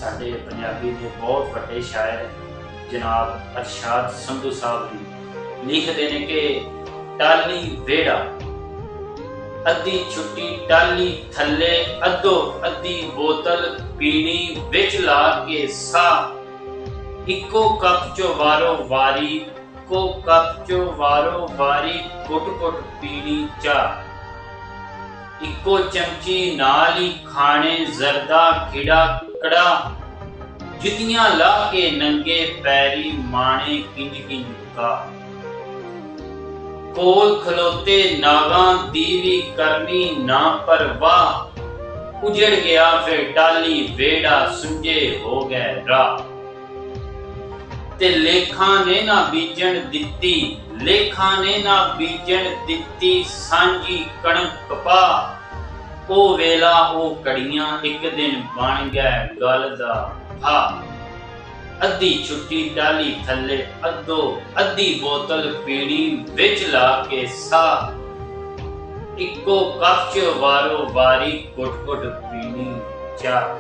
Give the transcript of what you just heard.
ਸਾਡੇ ਪੰਜਾਬੀ ਦੇ ਬਹੁਤ ਵੱਡੇ ਸ਼ਾਇਰ ਜਨਾਬ ਅਰਸ਼ਾਦ ਸੰਧੂ ਸਾਹਿਬ ਜੀ ਲਿਖਦੇ ਨੇ ਕਿ ਟਾਹਲੀ ਵਿਹੜਾ, ਅੱਧੀ ਛੁੱਟੀ ਟਾਹਲੀ ਥੱਲੇ, ਅੱਧੋ ਅੱਧੀ ਬੋਤਲ ਪੀਣੀ ਵਿੱਚ ਲਾ ਕੇ ਸਾਹ, ਇੱਕੋ ਕੱਪ ਚੋਂ ਵਾਰੋ ਵਾਰੀ, ਇੱਕੋ ਕੱਪ ਚੋਂ ਵਾਰੋ ਵਾਰੀ ਘੁੱਟ ਘੁੱਟ ਪੀਣੀ ਚਾਹ, ਇੱਕੋ ਚਮਚੀ ਨਾਲ ਹੀ ਖਾਣੇ ਜ਼ਰਦਾ ਖਿੜਾ ਕੜਾ, ਜੁੱਤੀਆਂ ਲਾ ਕੇ ਨੰਗੇ ਪੈਰੀ ਮਾਣੇ ਕਿੰਜ ਕਿੰਜ ਕਾ, ਕੋਲ ਖਲੋਤੇ ਨਾਗਾਂ ਦੀ ਵੀ ਕਰਨੀ ਨਾ ਪਰਵਾਹ, ਉਜੜ ਗਿਆ ਫਿਰ ਟਾਹਲੀ ਵਿਹੜਾ ਸੁੰਝੇ ਹੋ ਗਏ ਰਾਹ, ਤੇ ਲੇਖਾਂ ਨੇ ਨਾ ਬੀਜਣ ਦਿੱਤੀ, ਲੇਖਾਂ ਨੇ ਨਾ ਬੀਜਣ ਦਿੱਤੀ ਸਾਂਝੀ ਕਣਕ ਕਪਾਹ, ਉਹ ਵੇਲਾ ਉਹ ਘੜੀਆਂ ਇੱਕ ਦਿਨ ਬਣ ਗਏ ਗੱਲ ਦਾ ਫਾਹ, ਅੱਧੀ ਛੁੱਟੀ ਟਾਹਲੀ ਥੱਲੇ, ਅੱਧੋ ਅੱਧੀ ਬੋਤਲ ਪੀਣੀ ਵਿੱਚ ਲਾ ਕੇ ਸਾਹ, ਇੱਕੋ ਕੱਪ ਚ ਵਾਰੋ ਵਾਰੀ ਘੁੱਟ ਘੁੱਟ ਪੀਣੀ ਚਾਹ।